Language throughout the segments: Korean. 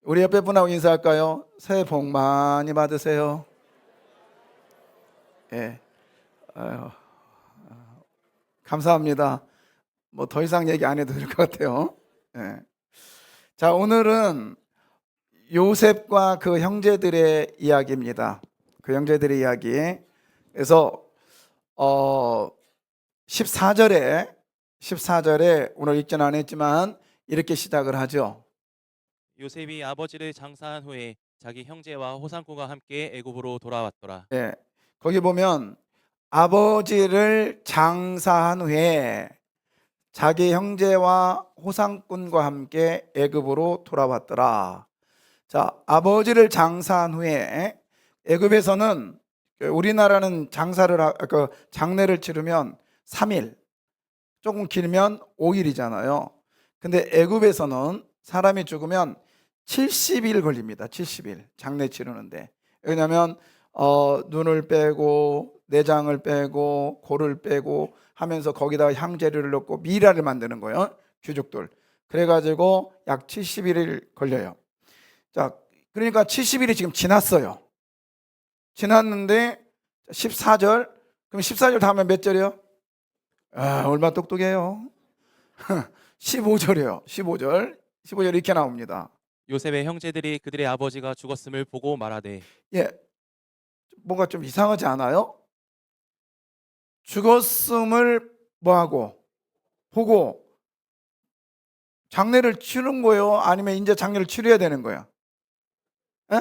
우리 옆에 분하고 인사할까요? 새해 복 많이 받으세요. 예, 아유, 감사합니다. 뭐 더 이상 얘기 안 해도 될 것 같아요. 예. 자, 오늘은 요셉과 그 형제들의 이야기입니다. 그 형제들의 이야기. 그래서 14절에 오늘 읽지는 안 했지만 이렇게 시작을 하죠. 요셉이 아버지를 장사한 후에 자기 형제와 호상꾼과 함께 애굽으로 돌아왔더라. 예. 거기 보면 아버지를 장사한 후에 자기 형제와 호상꾼과 함께 애굽으로 돌아왔더라. 자, 아버지를 장사한 후에 애굽에서는 우리나라는 장례를 치르면 3일, 조금 길면 5일이잖아요. 근데 애굽에서는 사람이 죽으면 70일 걸립니다. 70일 장례 치르는데. 왜냐하면 눈을 빼고 내장을 빼고 고를 빼고 하면서 거기다가 향재료를 넣고 미라를 만드는 거예요. 귀족들. 그래가지고 약 70일이 걸려요. 자, 그러니까 70일이 지금 지났어요. 지났는데 14절. 그럼 14절 다음에 몇 절이요? 얼마 똑똑해요. 15절이에요. 15절 이렇게 나옵니다. 요셉의 형제들이 그들의 아버지가 죽었음을 보고 말하되 예, 뭔가 좀 이상하지 않아요? 죽었음을 뭐하고 보고 장례를 치른 거예요? 아니면 이제 장례를 치러야 되는 거예요? 에?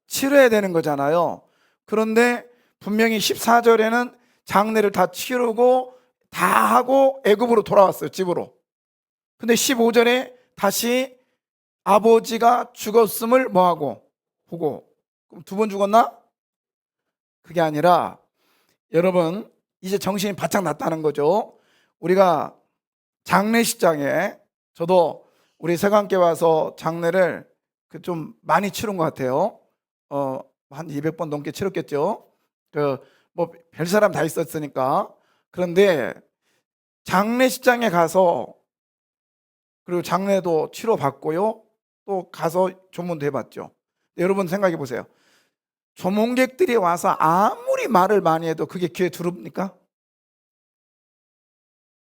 치러야 되는 거잖아요. 그런데 분명히 14절에는 장례를 다 치르고 다 하고 애굽으로 돌아왔어요. 집으로. 근데 15절에 다시 아버지가 죽었음을 뭐하고 보고. 그럼 두 번 죽었나? 그게 아니라 여러분 이제 정신이 바짝 났다는 거죠. 우리가 장례식장에 저도 우리 세관께 와서 장례를 좀 많이 치른 것 같아요. 한 200번 넘게 치렀겠죠. 뭐 별 사람 다 있었으니까. 그런데 장례식장에 가서 그리고 장례도 치러 받고요. 또 가서 조문도 해봤죠. 여러분 생각해 보세요. 조문객들이 와서 아무리 말을 많이 해도 그게 귀에 들어옵니까?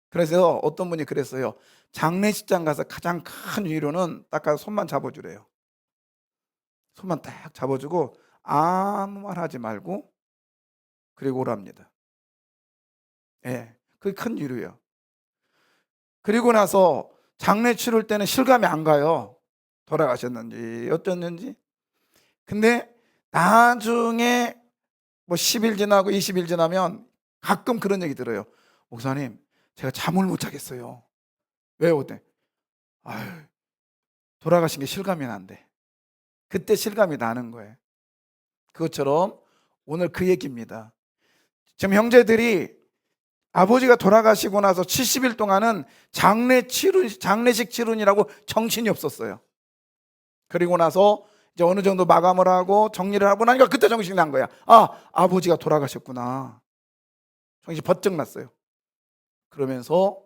그래서 어떤 분이 그랬어요. 장례식장 가서 가장 큰 위로는 딱 가서 손만 잡아주래요. 손만 딱 잡아주고 아무 말 하지 말고 그리고 오랍니다. 예, 그게 큰 위로예요. 그리고 나서 장례 치를 때는 실감이 안 가요. 돌아가셨는지 어땠는지. 근데 나중에 뭐 10일 지나고 20일 지나면 가끔 그런 얘기 들어요. 목사님, 제가 잠을 못 자겠어요. 왜요? 그때 아유, 돌아가신 게 실감이 난대. 그때 실감이 나는 거예요. 그것처럼 오늘 그 얘기입니다. 지금 형제들이 아버지가 돌아가시고 나서 70일 동안은 장례식 치르느라고 정신이 없었어요. 그리고 나서 이제 어느 정도 마감을 하고 정리를 하고 나니까 그때 정신이 난 거야. 아버지가 돌아가셨구나. 정신이 번쩍 났어요. 그러면서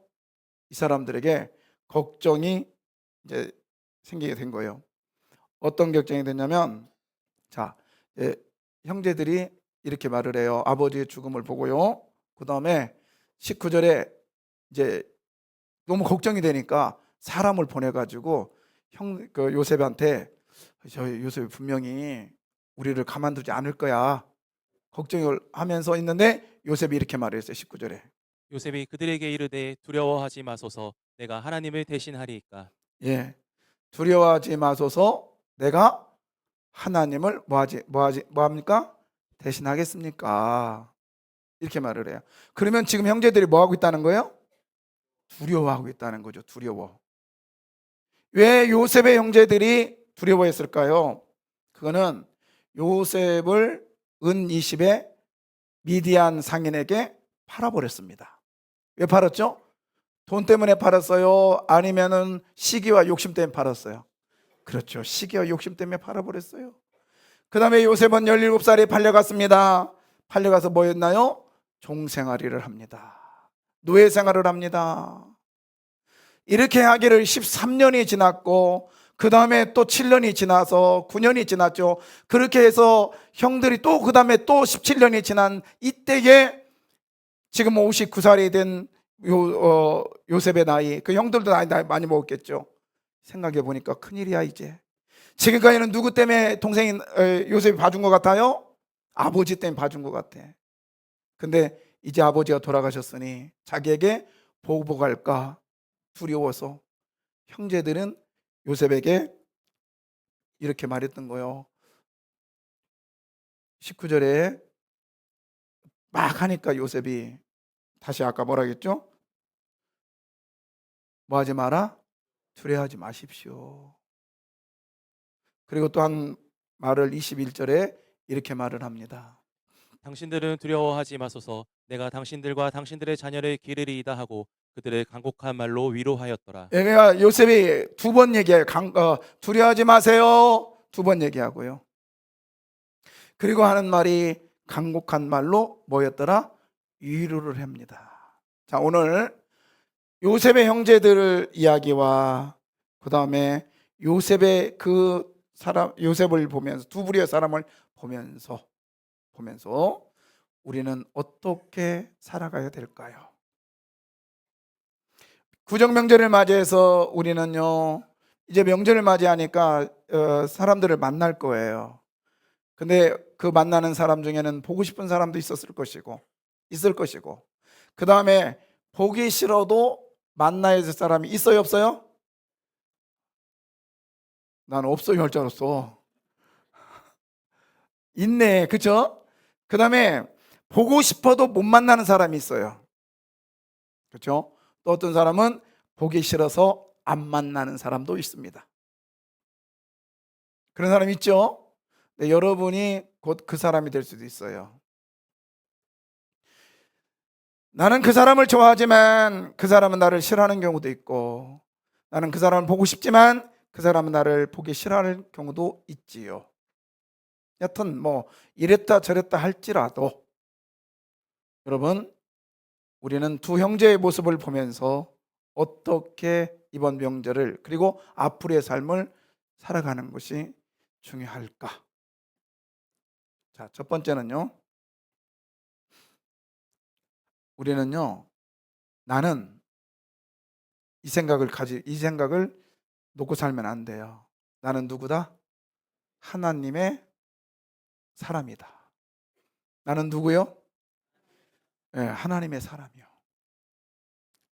이 사람들에게 걱정이 이제 생기게 된 거예요. 어떤 걱정이 됐냐면, 자, 형제들이 이렇게 말을 해요. 아버지의 죽음을 보고요. 그 다음에 19절에 이제 너무 걱정이 되니까 사람을 보내가지고 그 요셉한테 요셉이 분명히 우리를 가만두지 않을 거야. 걱정을 하면서 있는데 요셉이 이렇게 말했어요. 19절에. 요셉이 그들에게 이르되 두려워하지 마소서 내가 하나님을 대신하리이까. 예. 두려워하지 마소서 내가 하나님을 뭐합니까? 대신하겠습니까? 이렇게 말을 해요. 그러면 지금 형제들이 뭐 하고 있다는 거예요? 두려워하고 있다는 거죠. 두려워. 왜 요셉의 형제들이 두려워했을까요? 그거는 요셉을 은 20에 미디안 상인에게 팔아버렸습니다. 왜 팔았죠? 돈 때문에 팔았어요? 아니면은 시기와 욕심 때문에 팔았어요? 그렇죠. 시기와 욕심 때문에 팔아버렸어요. 그 다음에 요셉은 17살에 팔려갔습니다. 팔려가서 뭐 했나요? 종생활이를 합니다. 노예 생활을 합니다. 이렇게 하기를 13년이 지났고 그 다음에 또 7년이 지나서 9년이 지났죠. 그렇게 해서 형들이 또 그 다음에 또 17년이 지난 이때에 지금 59살이 된 요셉의 나이, 그 형들도 나이 많이 먹었겠죠. 생각해 보니까 큰일이야 이제. 지금까지는 누구 때문에 동생인 요셉이 봐준 것 같아요? 아버지 때문에 봐준 것 같아. 근데 이제 아버지가 돌아가셨으니 자기에게 보복할까 두려워서 형제들은 요셉에게 이렇게 말했던 거예요. 19절에 막 하니까 요셉이 다시 아까 뭐라 했죠? 뭐 하지 마라? 두려워하지 마십시오. 그리고 또 한 말을 21절에 이렇게 말을 합니다. 당신들은 두려워하지 마소서. 내가 당신들과 당신들의 자녀를 기르리이다 하고 그들을 간곡한 말로 위로하였더라. 얘가 요셉이 두 번 얘기해요. 두려워하지 마세요. 두 번 얘기하고요. 그리고 하는 말이 간곡한 말로 뭐였더라? 위로를 합니다. 자, 오늘 요셉의 형제들 이야기와 그 다음에 요셉의 그 사람, 요셉을 보면서 두 부류의 사람을 보면서 우리는 어떻게 살아가야 될까요? 구정 명절을 맞이해서 우리는요, 이제 명절을 맞이하니까 사람들을 만날 거예요. 근데 그 만나는 사람 중에는 보고 싶은 사람도 있을 것이고 그 다음에 보기 싫어도 만나야 될 사람이 있어요, 없어요? 난 없어요 할 줄 알았어. 있네, 그쵸? 그 다음에 보고 싶어도 못 만나는 사람이 있어요. 그렇죠? 또 어떤 사람은 보기 싫어서 안 만나는 사람도 있습니다. 그런 사람 있죠? 네, 여러분이 곧 그 사람이 될 수도 있어요. 나는 그 사람을 좋아하지만 그 사람은 나를 싫어하는 경우도 있고, 나는 그 사람을 보고 싶지만 그 사람은 나를 보기 싫어하는 경우도 있지요. 여튼 뭐 이랬다 저랬다 할지라도 여러분, 우리는 두 형제의 모습을 보면서 어떻게 이번 명절을 그리고 앞으로의 삶을 살아가는 것이 중요할까? 자, 첫 번째는요, 우리는요, 나는 이 생각을 놓고 살면 안 돼요. 나는 누구다? 하나님의 사람이다. 나는 누구요? 네, 하나님의 사람이요.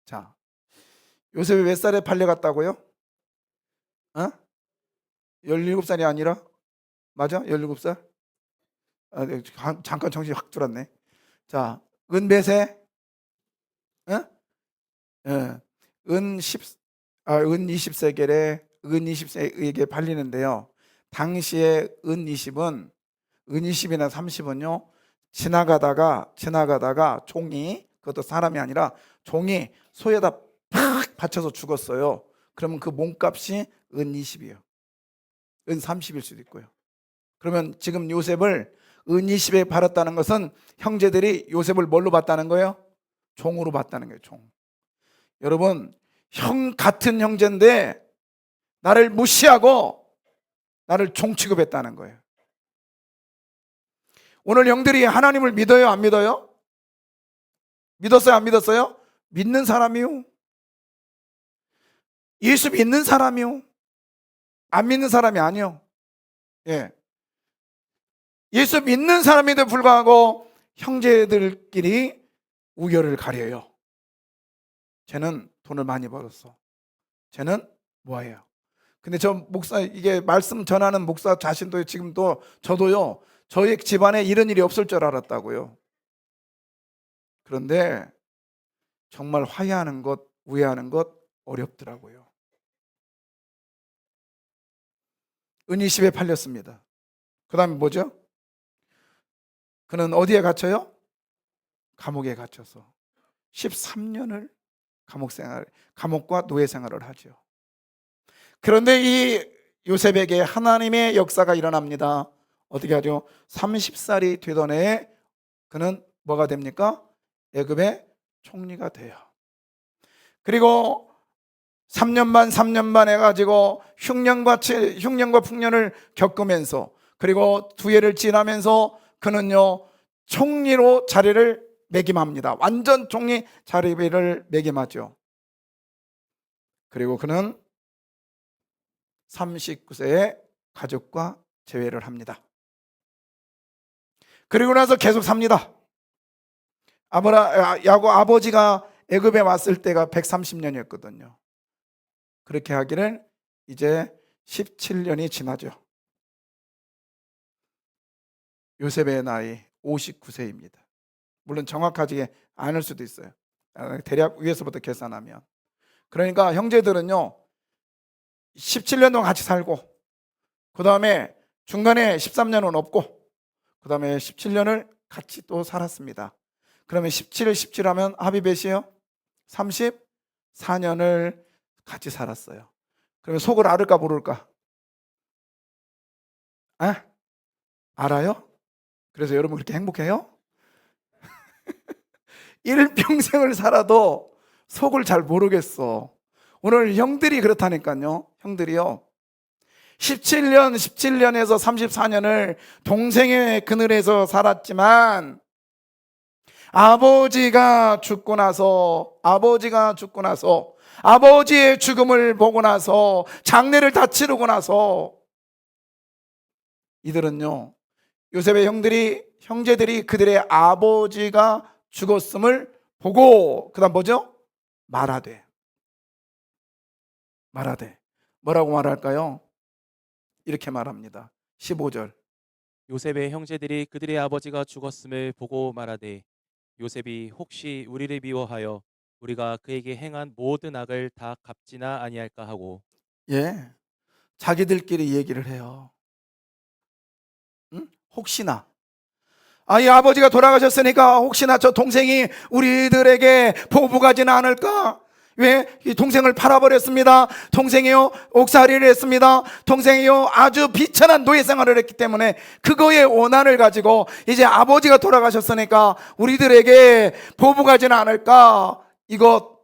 자, 요셉이 몇 살에 팔려갔다고요? 어? 17살이 아니라? 맞아? 17살? 아, 네, 잠깐 정신이 확 들었네. 자, 은 몇 세? 어? 예. 은 20세겔에 은 20세에게 팔리는데요. 당시에 은 20은 은 20이나 30은요. 지나가다가 종이, 그것도 사람이 아니라 종이 소에다 팍 받쳐서 죽었어요. 그러면 그 몸값이 은 20이에요. 은 30일 수도 있고요. 그러면 지금 요셉을 은 20에 팔았다는 것은 형제들이 요셉을 뭘로 봤다는 거예요? 종으로 봤다는 거예요. 종. 여러분, 형 같은 형제인데 나를 무시하고 나를 종 취급했다는 거예요. 오늘 형들이 하나님을 믿어요, 안 믿어요? 믿었어요, 안 믿었어요? 믿는 사람이요. 예수 믿는 사람이요. 안 믿는 사람이 아니요. 예. 예수 믿는 사람인데 불구하고 형제들끼리 우열을 가려요. 쟤는 돈을 많이 벌었어. 쟤는 뭐예요? 근데 저 목사, 이게 말씀 전하는 목사 자신도 지금도 저도요, 저희 집안에 이런 일이 없을 줄 알았다고요. 그런데 정말 화해하는 것, 우애하는 것 어렵더라고요. 은 20에 팔렸습니다. 그 다음에 뭐죠? 그는 어디에 갇혀요? 감옥에 갇혀서 13년을 감옥과 노예 생활을 하죠. 그런데 이 요셉에게 하나님의 역사가 일어납니다. 어떻게 하죠? 30살이 되던 해에 그는 뭐가 됩니까? 애굽의 총리가 돼요. 그리고 3년 반 해가지고 흉년과 풍년을 겪으면서, 그리고 두 해를 지나면서 그는요 총리로 자리를 매김합니다. 완전 총리 자리를 매김하죠. 그리고 그는 39세에 가족과 재회를 합니다. 그리고 나서 계속 삽니다. 아버지가 애굽에 왔을 때가 130년이었거든요. 그렇게 하기를 이제 17년이 지나죠. 요셉의 나이 59세입니다. 물론 정확하지 않을 수도 있어요. 대략 위에서부터 계산하면. 그러니까 형제들은요 17년 동안 같이 살고, 그 다음에 중간에 13년은 없고, 그 다음에 17년을 같이 또 살았습니다. 그러면 17 하면 합이 몇이에요? 34년을 같이 살았어요. 그러면 속을 앓을까 모를까? 알아요? 그래서 여러분 그렇게 행복해요? 일평생을 살아도 속을 잘 모르겠어. 오늘 형들이 그렇다니까요. 형들이요 17년에서 34년을 동생의 그늘에서 살았지만, 아버지가 죽고 나서 아버지의 죽음을 보고 나서, 장례를 다 치르고 나서, 이들은요 요셉의 형제들이 그들의 아버지가 죽었음을 보고, 그 다음 뭐죠? 말하되. 뭐라고 말할까요? 이렇게 말합니다. 15절. 요셉의 형제들이 그들의 아버지가 죽었음을 보고 말하되 요셉이 혹시 우리를 미워하여 우리가 그에게 행한 모든 악을 다 갚지나 아니할까 하고. 예, 자기들끼리 얘기를 해요. 혹시나, 이 아버지가 돌아가셨으니까 혹시나 저 동생이 우리들에게 보복하지는 않을까? 왜? 이 동생을 팔아버렸습니다. 동생이요 옥살이를 했습니다. 동생이요 아주 비천한 노예 생활을 했기 때문에 그거에 원한을 가지고 이제 아버지가 돌아가셨으니까 우리들에게 보복하지는 않을까? 이것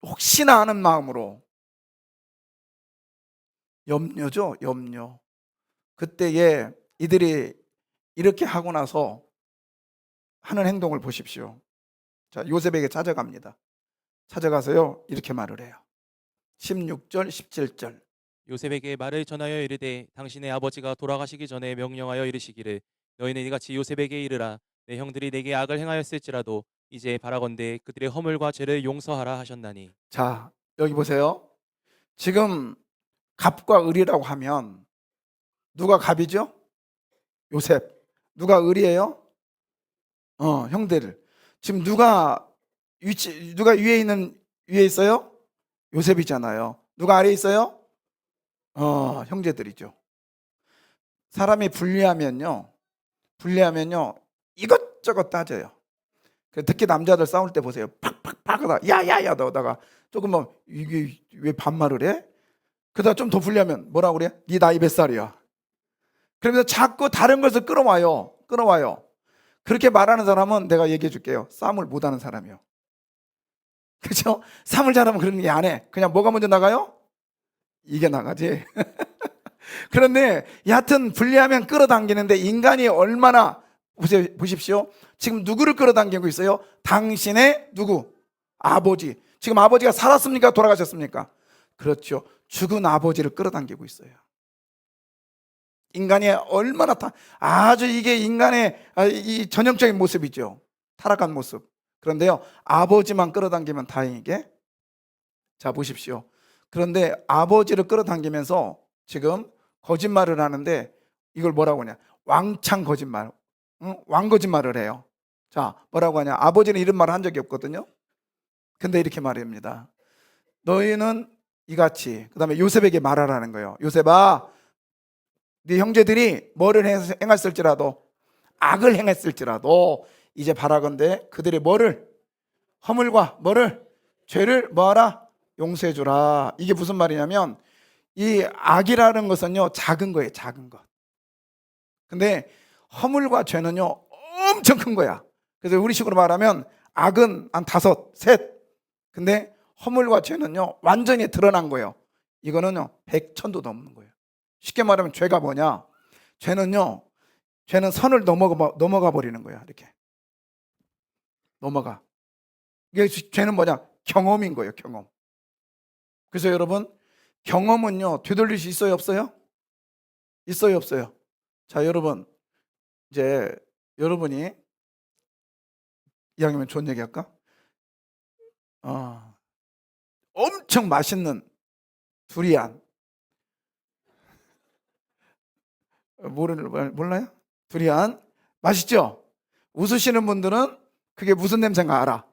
혹시나 하는 마음으로, 염려죠, 염려. 그때에 이들이 이렇게 하고 나서 하는 행동을 보십시오. 자, 요셉에게 찾아가서요 이렇게 말을 해요. 16절 17절. 요셉에게 말을 전하여 이르되 당신의 아버지가 돌아가시기 전에 명령하여 이르시기를 너희는 이같이 요셉에게 이르라. 내 형들이 내게 악을 행하였을지라도 이제 바라건대 그들의 허물과 죄를 용서하라 하셨나니. 자, 여기 보세요. 지금 갑과 을이라고 하면 누가 갑이죠? 요셉. 누가 을이에요? 형들. 지금 누가 위에 있어요? 요셉이잖아요. 누가 아래에 있어요? 형제들이죠. 사람이 불리하면요 이것저것 따져요. 특히 남자들 싸울 때 보세요. 팍팍팍 하다 야야야 너다가 조금 이게 왜 반말을 해? 그러다 좀 더 불리하면 뭐라고 그래? 네 나이 몇 살이야? 그러면서 자꾸 다른 것을 끌어와요. 그렇게 말하는 사람은 내가 얘기해 줄게요. 싸움을 못하는 사람이요. 그렇죠? 싸움을 잘하면 그런 얘기 안 해. 그냥 뭐가 먼저 나가요? 이게 나가지. 그런데 여하튼 불리하면 끌어당기는데, 인간이 얼마나, 보십시오. 지금 누구를 끌어당기고 있어요? 당신의 누구? 아버지. 지금 아버지가 살았습니까? 돌아가셨습니까? 그렇죠. 죽은 아버지를 끌어당기고 있어요. 인간이 얼마나 아주 이게 인간의 이 전형적인 모습이죠. 타락한 모습. 그런데요 아버지만 끌어당기면 다행이게. 자 보십시오. 그런데 아버지를 끌어당기면서 지금 거짓말을 하는데, 이걸 뭐라고 하냐? 왕창 거짓말, 왕거짓말을 해요. 자 뭐라고 하냐? 아버지는 이런 말을 한 적이 없거든요. 근데 이렇게 말합니다. 너희는 이같이, 그 다음에 요셉에게 말하라는 거예요. 요셉아, 네 형제들이 뭐를 행했을지라도, 악을 행했을지라도 이제 바라건대 그들의 허물과 죄를 뭐하라? 용서해 주라. 이게 무슨 말이냐면, 이 악이라는 것은요 작은 거예요. 작은 것. 근데 허물과 죄는요 엄청 큰 거야. 그래서 우리식으로 말하면 악은 한 5, 셋. 근데 허물과 죄는요 완전히 드러난 거예요. 이거는요 백천도 넘는 거예요. 쉽게 말하면 죄가 뭐냐? 죄는 선을 넘어가 버리는 거야. 이렇게 넘어가. 이게 죄는 뭐냐? 경험인 거예요. 경험. 그래서 여러분, 경험은요 되돌릴 수 있어요 없어요? 있어요 없어요? 자, 여러분, 이제 여러분이 이왕이면 좋은 얘기 할까? 엄청 맛있는 두리안. 몰라요? 두리안 맛있죠? 웃으시는 분들은 그게 무슨 냄새인가 알아.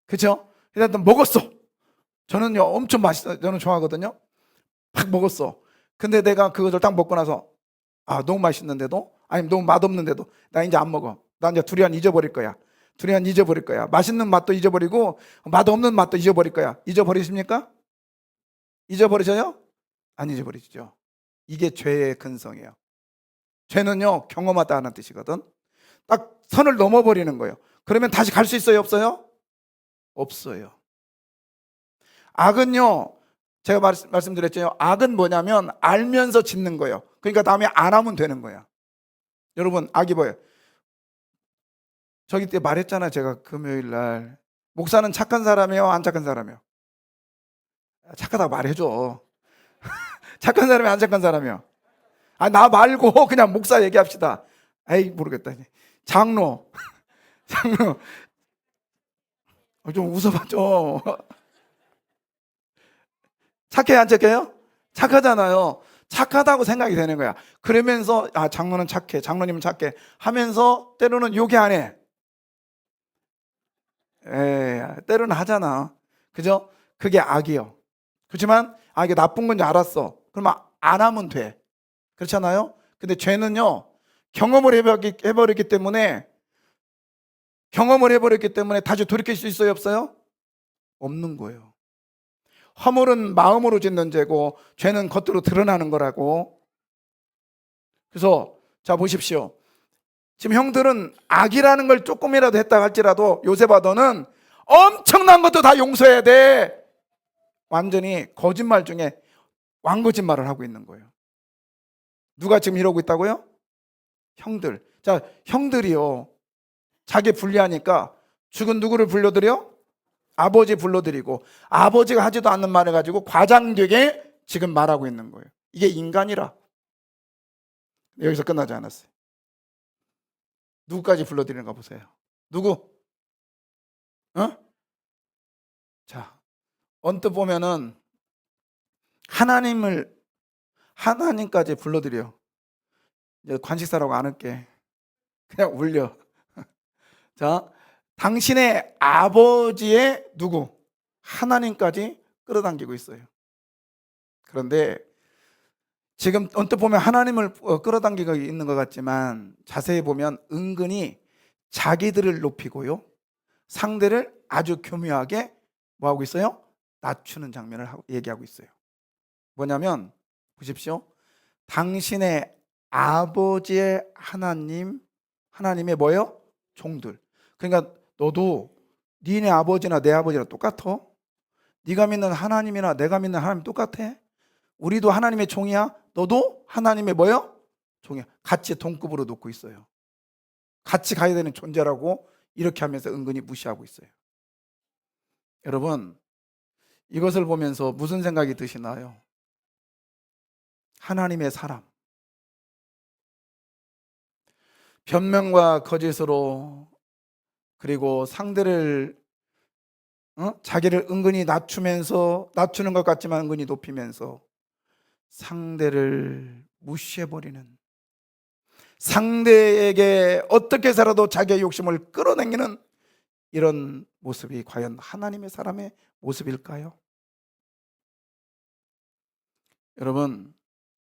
그죠? 일단 먹었어. 저는요 엄청 맛있어. 저는 좋아하거든요. 팍 먹었어. 근데 내가 그것을 딱 먹고 나서 너무 맛있는데도, 아니면 너무 맛없는데도 나 이제 안 먹어. 나 이제 두리안 잊어버릴 거야. 두리안 잊어버릴 거야. 맛있는 맛도 잊어버리고 맛없는 맛도 잊어버릴 거야. 잊어버리십니까? 잊어버리셔요? 안 잊어버리시죠. 이게 죄의 근성이에요. 죄는요 경험하다는 뜻이거든. 딱 선을 넘어버리는 거예요. 그러면 다시 갈 수 있어요 없어요? 없어요. 악은요, 제가 말씀드렸죠. 악은 뭐냐면 알면서 짓는 거예요. 그러니까 다음에 안 하면 되는 거야. 여러분, 악이 뭐예요? 저기 때 말했잖아요. 제가 금요일 날 목사는 착한 사람이에요 안 착한 사람이에요? 착하다고 말해줘. 착한 사람이 안 착한 사람이요? 나 말고 그냥 목사 얘기합시다. 에이 모르겠다. 장로 장로 좀 웃어봐줘. 착해요 안 착해요? 착하잖아요. 착하다고 생각이 되는 거야. 그러면서 장로는 착해, 장로님은 착해 하면서 때로는 요기 안 해. 때로는 하잖아. 그죠? 그게 악이요. 그렇지만 이게 나쁜 건지 알았어. 그러면 안 하면 돼. 그렇잖아요? 근데 죄는요 경험을 해버렸기 때문에 다시 돌이킬 수 있어요 없어요? 없는 거예요. 허물은 마음으로 짓는 죄고 죄는 겉으로 드러나는 거라고. 그래서 자 보십시오. 지금 형들은 악이라는 걸 조금이라도 했다 할지라도 요셉아 너는 엄청난 것도 다 용서해야 돼. 완전히 거짓말 중에 왕거짓말을 하고 있는 거예요. 누가 지금 이러고 있다고요? 형들. 자, 형들이요 자기 불리하니까 죽은 누구를 불러들여? 아버지 불러들이고, 아버지가 하지도 않는 말을 가지고 과장되게 지금 말하고 있는 거예요. 이게 인간이라. 여기서 끝나지 않았어요. 누구까지 불러들이는가 보세요. 누구? 자, 언뜻 보면은 하나님까지 불러들여. 이제 관식사라고 안 할게. 그냥 울려. 자, 당신의 아버지의 누구? 하나님까지 끌어당기고 있어요. 그런데 지금 언뜻 보면 하나님을 끌어당기고 있는 것 같지만 자세히 보면 은근히 자기들을 높이고요, 상대를 아주 교묘하게 뭐하고 있어요? 낮추는 장면을 얘기하고 있어요. 뭐냐면 보십시오. 당신의 아버지의 하나님의 뭐예요? 종들. 그러니까 너도 니네 아버지나 내 아버지랑 똑같아? 네가 믿는 하나님이나 내가 믿는 하나님 똑같아? 우리도 하나님의 종이야? 너도 하나님의 뭐예요? 종이야. 같이 동급으로 놓고 있어요. 같이 가야 되는 존재라고 이렇게 하면서 은근히 무시하고 있어요. 여러분, 이것을 보면서 무슨 생각이 드시나요? 하나님의 사람, 변명과 거짓으로, 그리고 상대를 자기를 은근히 낮추는 것 같지만 은근히 높이면서 상대를 무시해버리는, 상대에게 어떻게 살아도 자기의 욕심을 끌어당기는 이런 모습이 과연 하나님의 사람의 모습일까요? 여러분,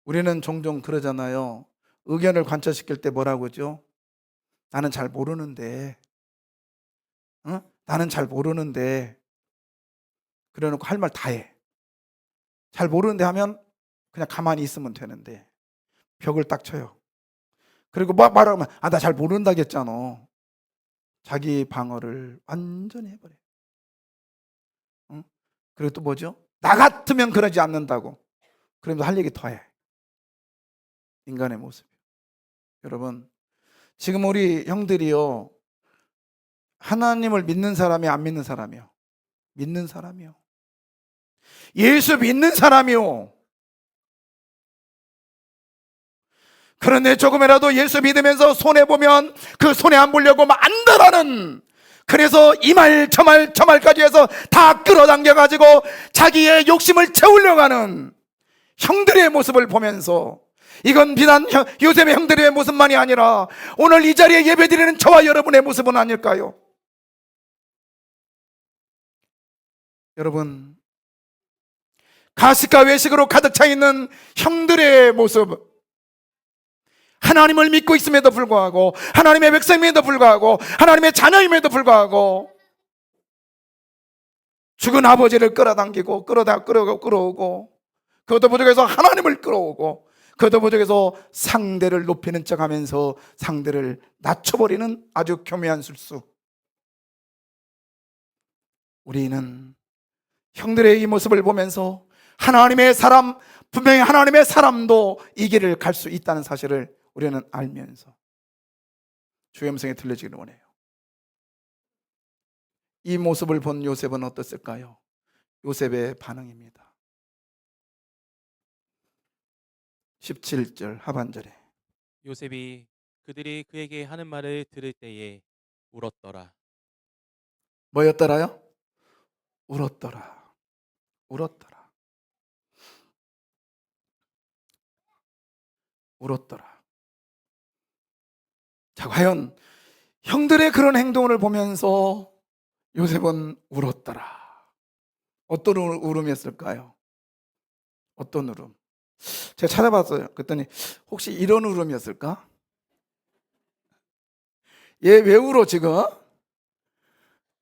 우리는 종종 그러잖아요. 의견을 관철시킬 때 뭐라고 하죠? 나는 잘 모르는데, 나는 잘 모르는데, 그래놓고 할 말 다 해. 잘 모르는데 하면 그냥 가만히 있으면 되는데 벽을 딱 쳐요. 그리고 막 말하면 나 잘 모른다겠잖아. 자기 방어를 완전히 해버려요. 그리고 또 뭐죠? 나 같으면 그러지 않는다고. 그러면서 할 얘기 더해. 인간의 모습. 여러분, 지금 우리 형들이요, 하나님을 믿는 사람이 안 믿는 사람이요? 믿는 사람이요. 예수 믿는 사람이요. 그런데 조금이라도 예수 믿으면서 손해보면 그 손해 안 보려고 만들어는, 그래서 이 말 저 말 저 말까지 해서 다 끌어당겨가지고 자기의 욕심을 채우려고 하는 형들의 모습을 보면서, 이건 비단 요셉의 형들의 모습만이 아니라 오늘 이 자리에 예배드리는 저와 여러분의 모습은 아닐까요? 여러분, 가식과 외식으로 가득 차 있는 형들의 모습, 하나님을 믿고 있음에도 불구하고, 하나님의 백성임에도 불구하고, 하나님의 자녀임에도 불구하고 죽은 아버지를 끌어당기고 끌어오고, 그것도 부족해서 하나님을 끌어오고, 그것도 부족해서 상대를 높이는 척하면서 상대를 낮춰버리는 아주 교묘한 술수. 우리는 형들의 이 모습을 보면서 하나님의 사람, 분명히 하나님의 사람도 이 길을 갈 수 있다는 사실을 우리는 알면서 주의 음성에 들려지기를 원해요. 이 모습을 본 요셉은 어땠을까요? 요셉의 반응입니다. 17절 하반절에, 요셉이 그들이 그에게 하는 말을 들을 때에 울었더라. 뭐였더라요? 울었더라. 울었더라. 울었더라. 자, 과연 형들의 그런 행동을 보면서 요셉은 울었더라. 어떤 울음이었을까요? 어떤 울음? 제가 찾아봤어요. 그랬더니 혹시 이런 울음이었을까? 얘 왜 울어 지금?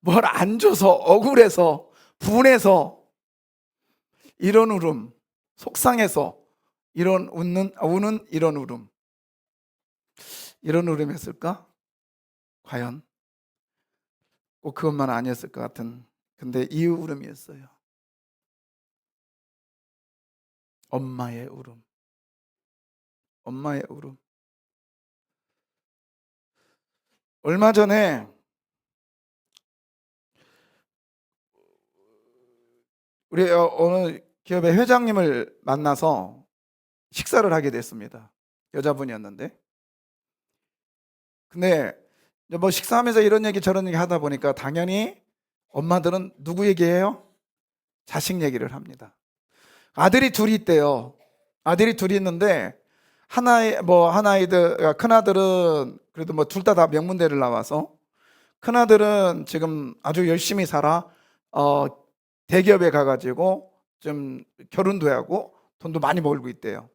뭘 안 줘서, 억울해서, 분해서, 이런 울음, 속상해서 이런 우는 이런 울음, 이런 울음이었을까? 과연 꼭 그것만 아니었을 것 같은, 근데 이 울음이었어요. 엄마의 울음. 엄마의 울음. 얼마 전에 우리 어느 기업의 회장님을 만나서 식사를 하게 됐습니다. 여자분이었는데, 근데 뭐 식사하면서 이런 얘기 저런 얘기 하다 보니까 당연히 엄마들은 누구 얘기해요? 자식 얘기를 합니다. 아들이 둘이 있대요. 아들이 둘이 있는데 한 아이들, 큰 아들은 그래도 뭐 둘 다 명문대를 나와서, 큰 아들은 지금 아주 열심히 살아 대기업에 가가지고 좀 결혼도 하고 돈도 많이 벌고 있대요.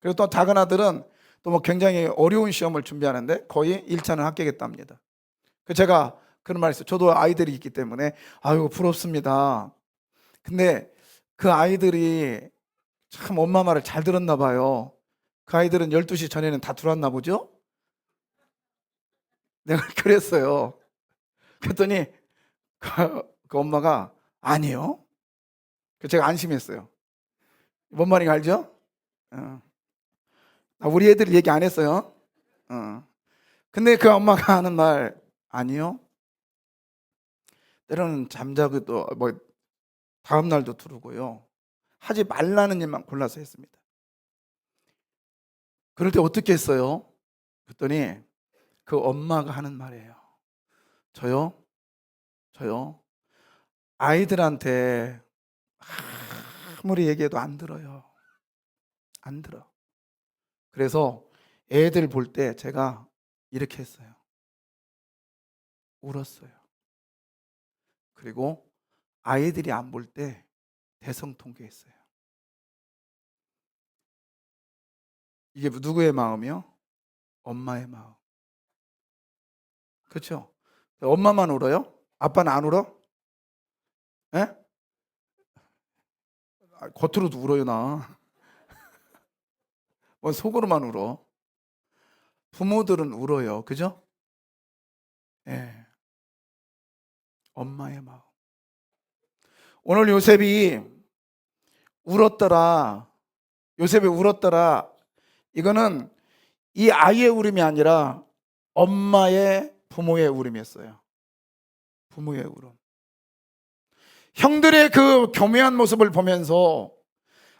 그리고 또 작은 아들은 또 뭐 굉장히 어려운 시험을 준비하는데 거의 1차는 합격했답니다. 그 제가 그런 말 했어요. 저도 아이들이 있기 때문에 아유 부럽습니다. 근데 그 아이들이 참 엄마 말을 잘 들었나 봐요. 그 아이들은 12시 전에는 다 들어왔나 보죠? 내가 그랬어요. 그랬더니 그 엄마가 아니요. 제가 안심했어요. 뭔 말인지 알죠? 어. 우리 애들 얘기 안 했어요. 근데 그 엄마가 하는 말, 아니요. 때로는 잠자고도 뭐 다음 날도 들고요. 하지 말라는 일만 골라서 했습니다. 그럴 때 어떻게 했어요? 그랬더니 그 엄마가 하는 말이에요. 저요? 아이들한테 아무리 얘기해도 안 들어요. 안 들어. 그래서 애들 볼 때 제가 이렇게 했어요. 울었어요. 그리고 아이들이 안 볼 때 대성통곡했어요. 이게 누구의 마음이요? 엄마의 마음. 그렇죠? 엄마만 울어요? 아빠는 안 울어? 예? 겉으로도 울어요 나. 뭐 속으로만 울어. 부모들은 울어요. 그죠? 예. 엄마의 마음. 오늘 요셉이 울었더라. 요셉이 울었더라. 이거는 이 아이의 울음이 아니라 엄마의 부모의 울음이었어요. 부모의 울음. 형들의 그 교묘한 모습을 보면서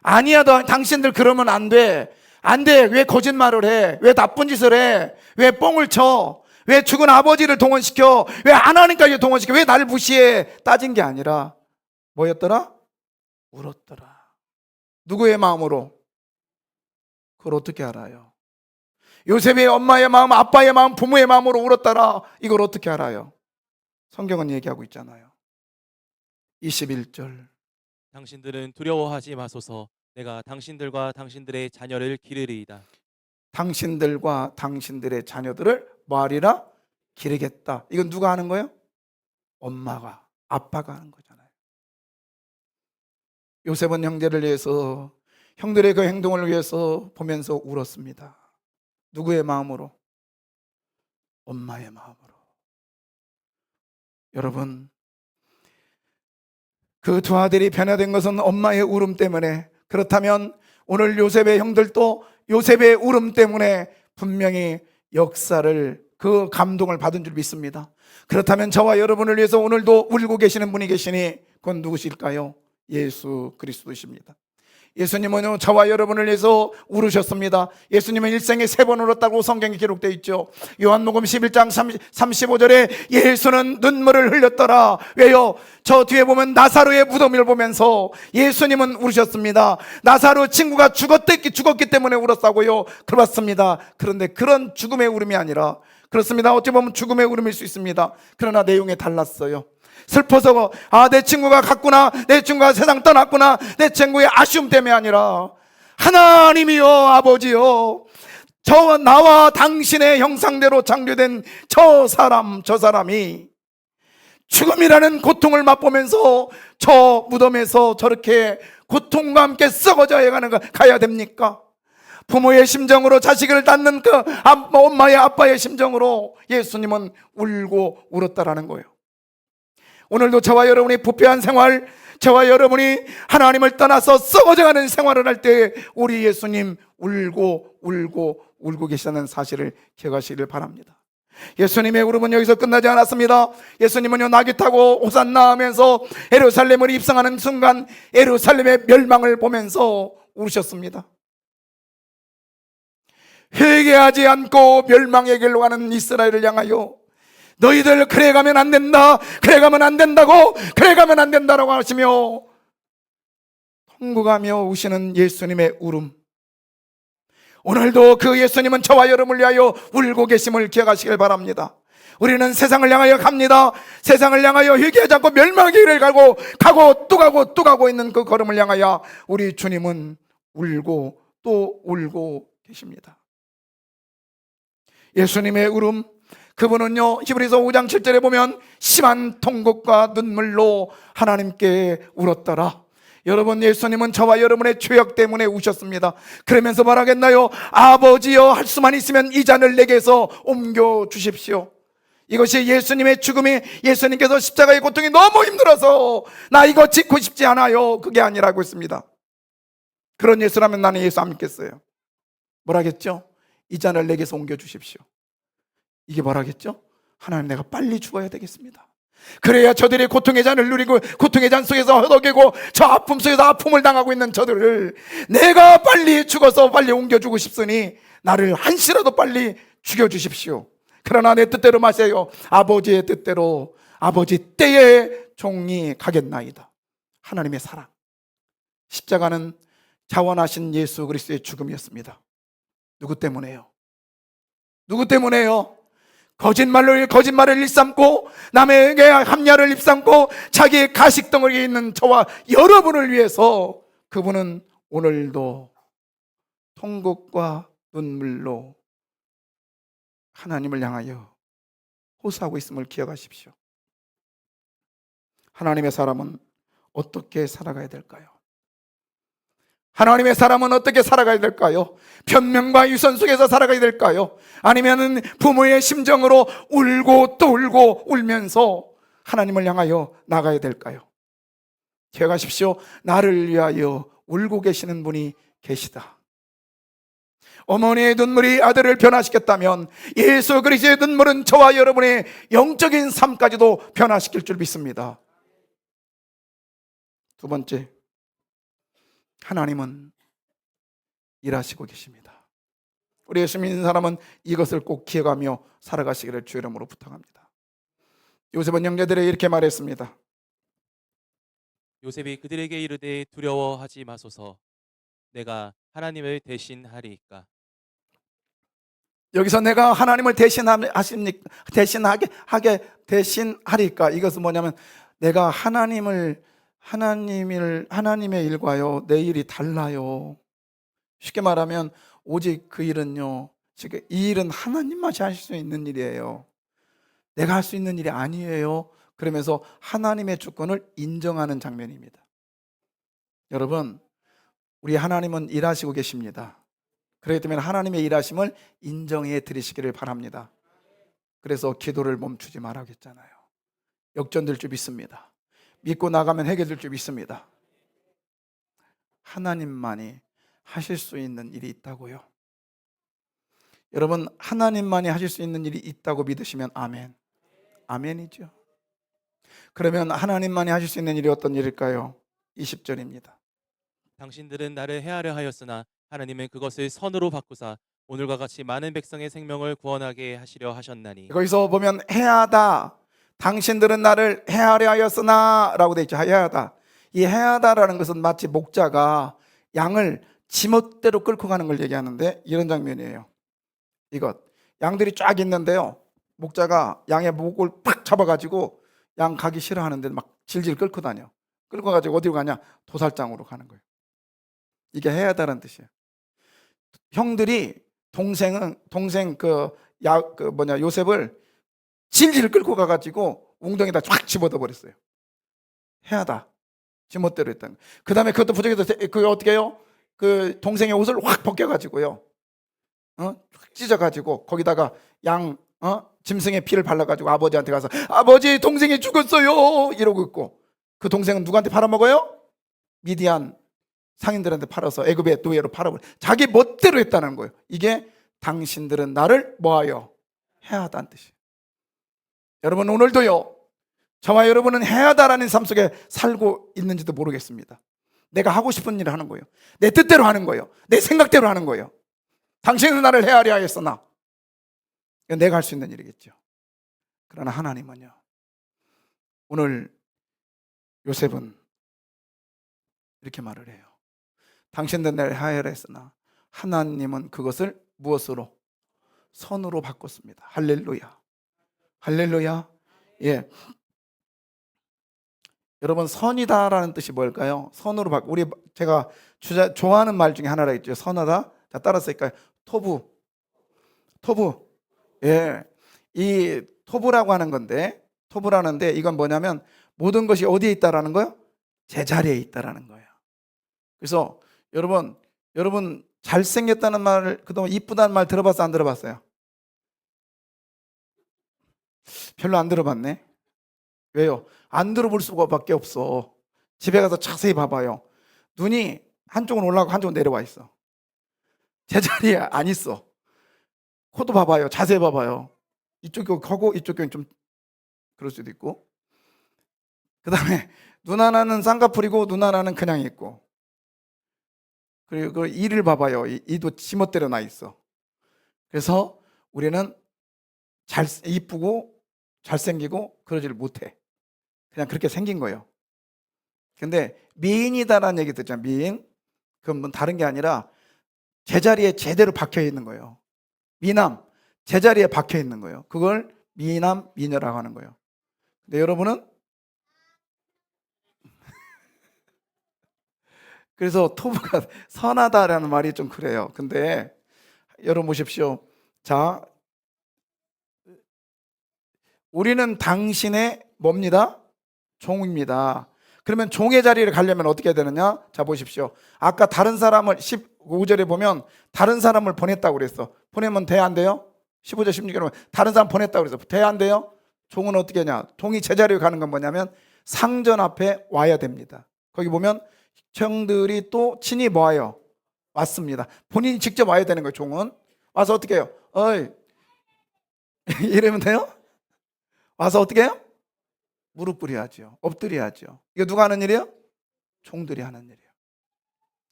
아니야, 너 당신들 그러면 안 돼. 안 돼. 왜 거짓말을 해? 왜 나쁜 짓을 해? 왜 뻥을 쳐? 왜 죽은 아버지를 동원시켜? 왜 하나님까지 동원시켜? 왜 나를 무시해? 따진 게 아니라 뭐였더라? 울었더라. 누구의 마음으로? 그걸 어떻게 알아요? 요셉의 엄마의 마음, 아빠의 마음, 부모의 마음으로 울었더라. 이걸 어떻게 알아요? 성경은 얘기하고 있잖아요. 21절. 당신들은 두려워하지 마소서. 내가 당신들과 당신들의 자녀를 기르리이다. 당신들과 당신들의 자녀들을 뭐하리라? 기르겠다. 이건 누가 하는 거예요? 엄마가, 아빠가 하는 거잖아요. 요셉은 형제를 위해서, 형들의 그 행동을 위해서 보면서 울었습니다. 누구의 마음으로? 엄마의 마음으로. 여러분, 그 두 아들이 변화된 것은 엄마의 울음 때문에, 그렇다면 오늘 요셉의 형들도 요셉의 울음 때문에 분명히 역사를, 그 감동을 받은 줄 믿습니다. 그렇다면 저와 여러분을 위해서 오늘도 울고 계시는 분이 계시니 그건 누구실까요? 예수 그리스도이십니다. 예수님은 저와 여러분을 위해서 울으셨습니다. 예수님은 일생에 3번 울었다고 성경에 기록되어 있죠. 요한복음 11장 35절에 예수는 눈물을 흘렸더라. 왜요? 저 뒤에 보면 나사로의 무덤을 보면서 예수님은 울으셨습니다. 나사로 친구가 죽었기 때문에 울었다고요? 그렇습니다. 그런데 그런 죽음의 울음이 아니라, 그렇습니다, 어찌 보면 죽음의 울음일 수 있습니다. 그러나 내용이 달랐어요. 슬퍼서 내 친구가 갔구나, 내 친구가 세상 떠났구나, 내 친구의 아쉬움 때문에 아니라, 하나님이여, 아버지여, 나와 당신의 형상대로 창조된 저 사람이 죽음이라는 고통을 맛보면서 저 무덤에서 저렇게 고통과 함께 썩어져 가야 됩니까? 부모의 심정으로 자식을 낳는 그 엄마의 아빠의 심정으로 예수님은 울고 울었다라는 거예요. 오늘도 저와 여러분이 부패한 생활, 저와 여러분이 하나님을 떠나서 썩어져가는 생활을 할 때 우리 예수님 울고 계시다는 사실을 기억하시길 바랍니다. 예수님의 울음은 여기서 끝나지 않았습니다. 예수님은요, 나귀 타고 호산나 하면서 예루살렘을 입성하는 순간 예루살렘의 멸망을 보면서 울으셨습니다. 회개하지 않고 멸망의 길로 가는 이스라엘을 향하여 너희들 그래 가면 안 된다, 그래 가면 안 된다고, 그래 가면 안 된다라고 하시며 통곡하며 우시는 예수님의 울음, 오늘도 그 예수님은 저와 여러분을 위하여 울고 계심을 기억하시길 바랍니다. 우리는 세상을 향하여 갑니다. 세상을 향하여 회개하지 않고 멸망의 길을 가고 또 가고 있는 그 걸음을 향하여 우리 주님은 울고 또 울고 계십니다. 예수님의 울음, 그분은요, 히브리서 5장 7절에 보면 심한 통곡과 눈물로 하나님께 울었더라. 여러분, 예수님은 저와 여러분의 죄악 때문에 우셨습니다. 그러면서 말하겠나요? 아버지여, 할 수만 있으면 이 잔을 내게서 옮겨 주십시오. 이것이 예수님의 죽음이, 예수님께서 십자가의 고통이 너무 힘들어서 나 이거 짓고 싶지 않아요, 그게 아니라고 했습니다. 그런 예수라면 나는 예수 안 믿겠어요. 뭐라겠죠? 이 잔을 내게서 옮겨 주십시오. 이게 뭐라겠죠? 하나님, 내가 빨리 죽어야 되겠습니다. 그래야 저들이 고통의 잔을 누리고 고통의 잔 속에서 허덕이고 저 아픔 속에서 아픔을 당하고 있는 저들을 내가 빨리 죽어서 빨리 옮겨주고 싶으니 나를 한시라도 빨리 죽여주십시오. 그러나 내 뜻대로 마세요. 아버지의 뜻대로 아버지 때에 종이 가겠나이다. 하나님의 사랑, 십자가는 자원하신 예수 그리스도의 죽음이었습니다. 누구 때문에요? 누구 때문에요? 거짓말을 일삼고 남에게 합리화를 일삼고 자기의 가식덩어리에 있는 저와 여러분을 위해서 그분은 오늘도 통곡과 눈물로 하나님을 향하여 호소하고 있음을 기억하십시오. 하나님의 사람은 어떻게 살아가야 될까요? 하나님의 사람은 어떻게 살아가야 될까요? 변명과 유선 속에서 살아가야 될까요? 아니면 부모의 심정으로 울고 또 울고 울면서 하나님을 향하여 나가야 될까요? 기억하십시오. 나를 위하여 울고 계시는 분이 계시다. 어머니의 눈물이 아들을 변화시켰다면 예수 그리스도의 눈물은 저와 여러분의 영적인 삶까지도 변화시킬 줄 믿습니다. 두 번째, 하나님은 일하시고 계십니다. 우리 예수 믿는 사람은 이것을 꼭 기억하며 살아가시기를 주의 이름으로 부탁합니다. 요셉은 형제들에게 이렇게 말했습니다. 요셉이 그들에게 이르되 두려워하지 마소서. 내가 하나님을 대신하리이까. 여기서 내가 하나님을 대신하리까, 이것은 뭐냐면 내가 하나님의 일과요, 내 일이 달라요. 쉽게 말하면 오직 그 일은요, 이 일은 하나님만이 하실 수 있는 일이에요. 내가 할 수 있는 일이 아니에요. 그러면서 하나님의 주권을 인정하는 장면입니다. 여러분, 우리 하나님은 일하시고 계십니다. 그렇기 때문에 하나님의 일하심을 인정해 드리시기를 바랍니다. 그래서 기도를 멈추지 말라겠잖아요. 역전될 줄 믿습니다. 믿고 나가면 해결될 줄 믿습니다. 하나님만이 하실 수 있는 일이 있다고요. 여러분, 하나님만이 하실 수 있는 일이 있다고 믿으시면 아멘. 아멘이죠. 그러면 하나님만이 하실 수 있는 일이 어떤 일일까요? 20절입니다. 당신들은 나를 해하려 하였으나 하나님은 그것을 선으로 바꾸사 오늘과 같이 많은 백성의 생명을 구원하게 하시려 하셨나니. 거기서 보면 해하다, 당신들은 나를 해하려 하였으나 라고 되어 있죠. 해하다. 이 해하다라는 것은 마치 목자가 양을 지멋대로 끌고 가는 걸 얘기하는데, 이런 장면이에요. 이것, 양들이 쫙 있는데요, 목자가 양의 목을 팍 잡아가지고 양 가기 싫어하는데 막 질질 끌고 다녀. 끌고 가지고 어디로 가냐? 도살장으로 가는 거예요. 이게 해하다라는 뜻이에요. 형들이 요셉을 질질 끌고 가가지고 웅덩이에다 쫙 집어넣어 버렸어요. 해하다, 지멋대로 했다는 거예요. 그 다음에 그것도 부족해서 그게 어떻게 해요? 그 동생의 옷을 확 벗겨가지고요, 확 찢어가지고 거기다가 짐승의 피를 발라가지고 아버지한테 가서 아버지, 동생이 죽었어요 이러고 있고, 그 동생은 누구한테 팔아먹어요? 미디안 상인들한테 팔아서 애굽의 노예로 팔아버려. 자기 멋대로 했다는 거예요. 이게 당신들은 나를 뭐하여 해하다는 뜻이에요. 여러분, 오늘도요, 저와 여러분은 해하다라는 삶 속에 살고 있는지도 모르겠습니다. 내가 하고 싶은 일을 하는 거예요. 내 뜻대로 하는 거예요. 내 생각대로 하는 거예요. 당신은 나를 해하려 하였으나, 이건 내가 할 수 있는 일이겠죠. 그러나 하나님은요, 오늘 요셉은 이렇게 말을 해요. 당신들 나를 해하려 했으나 하나님은 그것을 무엇으로? 선으로 바꿨습니다. 할렐루야. 할렐루야. 예. 여러분, 선이다라는 뜻이 뭘까요? 선으로 바꿔. 제가 좋아하는 말 중에 하나라 있죠. 선하다. 자, 따라서 할까요? 토부. 예. 이 토부라고 하는 건데, 토부라는데 이건 뭐냐면 모든 것이 어디에 있다라는 거예요? 제자리에 있다라는 거예요. 그래서 여러분 잘생겼다는 말, 그동안 이쁘다는 말 들어봤어, 안 들어봤어요? 별로 안 들어봤네. 왜요? 안 들어볼 수밖에 없어. 집에 가서 자세히 봐봐요. 눈이 한쪽은 올라가고 한쪽은 내려와 있어. 제자리에 안 있어. 코도 봐봐요. 자세히 봐봐요. 이쪽이 커고 이쪽이 좀 그럴 수도 있고, 그 다음에 눈 하나는 쌍꺼풀이고 눈 하나는 그냥 있고, 그리고 이를 봐봐요. 이도 지멋대로 나 있어. 그래서 우리는 이쁘고 잘생기고 그러지를 못해. 그냥 그렇게 생긴 거예요. 근데 미인이다라는 얘기 듣잖아요. 미인. 그건 뭐 다른 게 아니라 제자리에 제대로 박혀 있는 거예요. 미남, 제자리에 박혀 있는 거예요. 그걸 미남, 미녀라고 하는 거예요. 근데 여러분은 그래서 토부가 선하다라는 말이 좀 그래요. 근데 여러분 보십시오. 자, 우리는 당신의 뭡니다? 종입니다. 그러면 종의 자리를 가려면 어떻게 해야 되느냐? 자, 보십시오. 아까 다른 사람을 15절에 보면 다른 사람을 보냈다고 그랬어. 보내면 돼, 안 돼요? 15절 16절에 보면 다른 사람 보냈다고 그랬어. 돼, 안 돼요? 종은 어떻게 하냐? 종이 제자리에 가는 건 뭐냐면 상전 앞에 와야 됩니다. 거기 보면 형들이 또 친히 뭐하여 왔습니다. 본인이 직접 와야 되는 거예요. 종은 와서 어떻게 해요? 어이 이러면 돼요? 와서 어떻게 해요? 무릎 꿇어야죠. 엎드려야죠. 이거 누가 하는 일이에요? 종들이 하는 일이에요.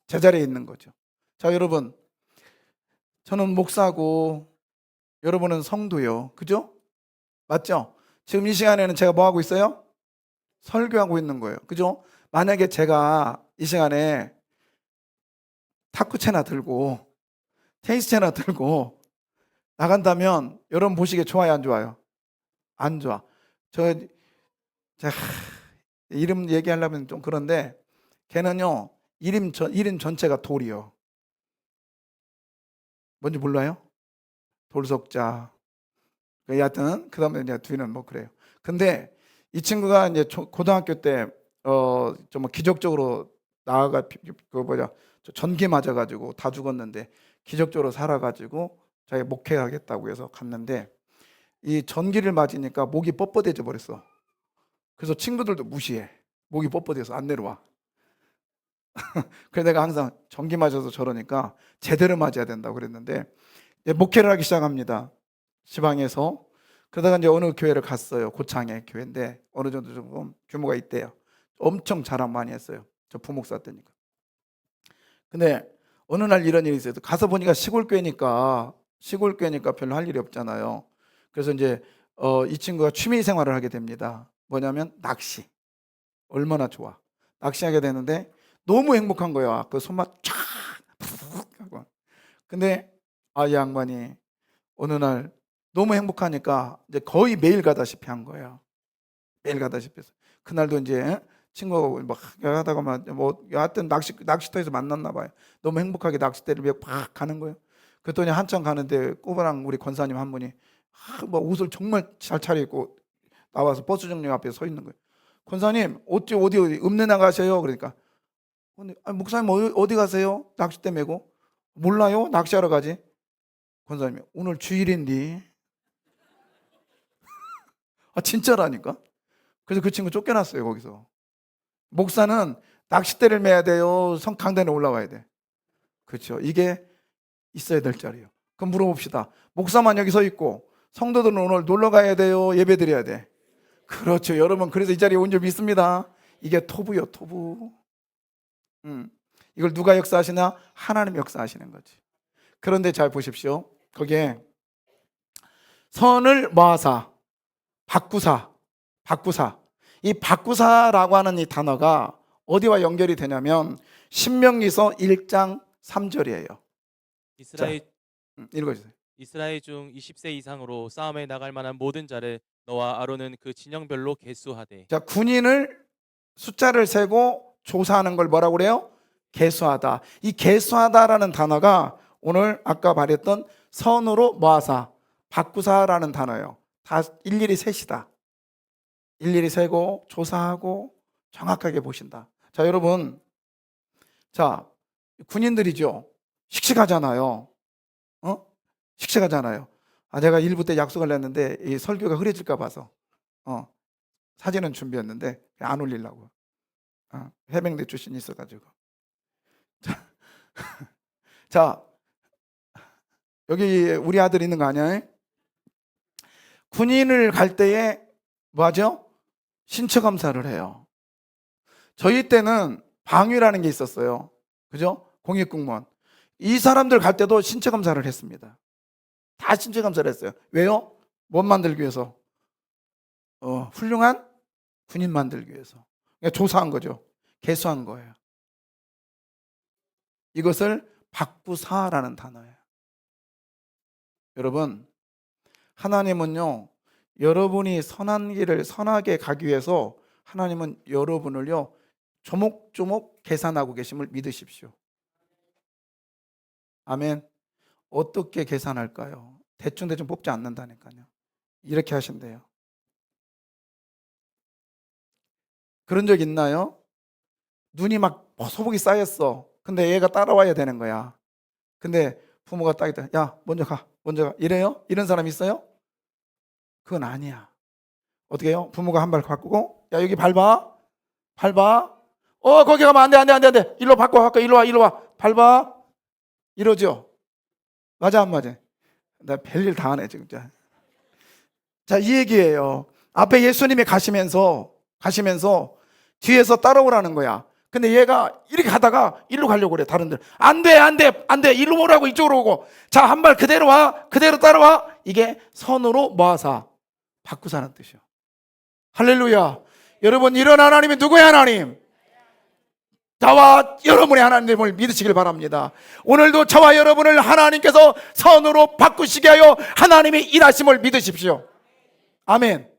제자리에 있는 거죠. 자, 여러분, 저는 목사고 여러분은 성도요. 그죠? 맞죠? 지금 이 시간에는 제가 뭐 하고 있어요? 설교하고 있는 거예요. 그죠? 만약에 제가 이 시간에 탁구채나 들고 테니스채나 들고 나간다면 여러분 보시기에 좋아요, 안 좋아요? 안 좋아. 제가 이름 얘기하려면 좀 그런데 걔는요 이름 전체가 돌이요. 뭔지 몰라요? 돌석자. 여하튼 그 다음에 이제 뒤는 뭐 그래요. 근데 이 친구가 이제 고등학교 때 좀 기적적으로 나아가 전기 맞아가지고 다 죽었는데 기적적으로 살아가지고 자기 목회하겠다고 해서 갔는데 이 전기를 맞으니까 목이 뻣뻣해져 버렸어. 그래서 친구들도 무시해. 목이 뻣뻣해서 안 내려와. 그래서 내가 항상 전기 맞아서 저러니까 제대로 맞아야 된다고 그랬는데 목회를 하기 시작합니다. 지방에서. 그러다가 이제 어느 교회를 갔어요. 고창의 교회인데 어느 정도 좀 규모가 있대요. 엄청 자랑 많이 했어요. 저 부목사 때니까. 근데 어느 날 이런 일이 있어요. 가서 보니까 시골 교회니까 별로 할 일이 없잖아요. 그래서 이제 이 친구가 취미 생활을 하게 됩니다. 뭐냐면 낚시. 얼마나 좋아. 낚시하게 되는데 너무 행복한 거야. 그 손맛 쫙 하고. 근데 이 양반이 어느 날 너무 행복하니까 이제 거의 매일 가다시피 한 거예요. 매일 가다시피 해서. 그날도 이제 친구하고 막 하다가 뭐 여하튼 낚시터에서 만났나 봐요. 너무 행복하게 낚싯대를 막 가는 거예요. 그랬더니 한참 가는데 꼬바랑 우리 권사님 한 분이 뭐 옷을 정말 잘 차려입고 나와서 버스 정류 앞에 서 있는 거예요. 권사님 어디 읍내 나가세요? 그러니까 목사님 어디 가세요? 낚싯대 메고. 몰라요? 낚시하러 가지. 권사님이 오늘 주일인데. 진짜라니까. 그래서 그 친구 쫓겨났어요. 거기서. 목사는 낚싯대를 매야 돼요. 강단에 올라와야 돼. 그렇죠. 이게 있어야 될 자리예요. 그럼 물어봅시다. 목사만 여기 서 있고 성도들은 오늘 놀러 가야 돼요. 예배 드려야 돼. 그렇죠. 여러분 그래서 이 자리에 온 줄 믿습니다. 이게 토부요. 토부. 이걸 누가 역사하시냐? 하나님 역사하시는 거지. 그런데 잘 보십시오. 거기에 선을 모아사, 바꾸사. 이 바꾸사라고 하는 이 단어가 어디와 연결이 되냐면 신명기서 1장 3절이에요. 읽어주세요. 이스라엘 중 20세 이상으로 싸움에 나갈 만한 모든 자를 너와 아론은 그 진영별로 계수하되. 자, 군인을 숫자를 세고 조사하는 걸 뭐라고 그래요? 계수하다. 이 계수하다라는 단어가 오늘 아까 말했던 선으로 모아사, 바꾸사라는 단어예요. 다 일일이 세시다. 일일이 세고 조사하고 정확하게 보신다. 자, 여러분, 자 군인들이죠. 씩씩하잖아요. 씩씩하잖아요. 내가 일부 때 약속을 냈는데 이 설교가 흐려질까 봐서 사진은 준비했는데 안 올리려고. 해병대 출신이 있어가지고. 자, 여기 우리 아들 있는 거 아니야? 군인을 갈 때에 뭐하죠? 신체 검사를 해요. 저희 때는 방위라는 게 있었어요. 그죠? 공익공무원. 이 사람들 갈 때도 신체 검사를 했습니다. 다 신체 검사를 했어요. 왜요? 뭘 만들기 위해서? 훌륭한 군인 만들기 위해서. 그러니까 조사한 거죠. 개수한 거예요. 이것을 바꾸사라는 단어예요. 여러분, 하나님은요, 여러분이 선한 길을 선하게 가기 위해서 하나님은 여러분을요, 조목조목 계산하고 계심을 믿으십시오. 아멘. 어떻게 계산할까요? 대충대충 뽑지 않는다니까요. 이렇게 하신대요. 그런 적 있나요? 눈이 막 소복이 쌓였어. 근데 얘가 따라와야 되는 거야. 근데 부모가 딱 있다. 야, 먼저 가. 이래요? 이런 사람 있어요? 그건 아니야. 어떻게 해요? 부모가 한 발 바꾸고, 야, 여기 밟아. 거기 가면 안 돼, 안 돼, 안 돼, 안 돼. 일로 바꿔. 일로 와, 일로 와. 밟아. 이러죠. 맞아, 안 맞아? 나 별일 다 하네, 지금. 자, 이 얘기예요. 앞에 예수님이 가시면서 뒤에서 따라오라는 거야. 근데 얘가 이렇게 가다가 일로 가려고 그래, 다른 데. 안 돼, 안 돼, 안 돼. 일로 오라고, 이쪽으로 오고. 자, 한 발 그대로 와. 그대로 따라와. 이게 선으로 모아사. 바꾸사는 뜻이요. 할렐루야. 여러분, 이런 하나님이 누구의 하나님? 저와 여러분의 하나님을 믿으시길 바랍니다. 오늘도 저와 여러분을 하나님께서 선으로 바꾸시게 하여 하나님의 일하심을 믿으십시오. 아멘.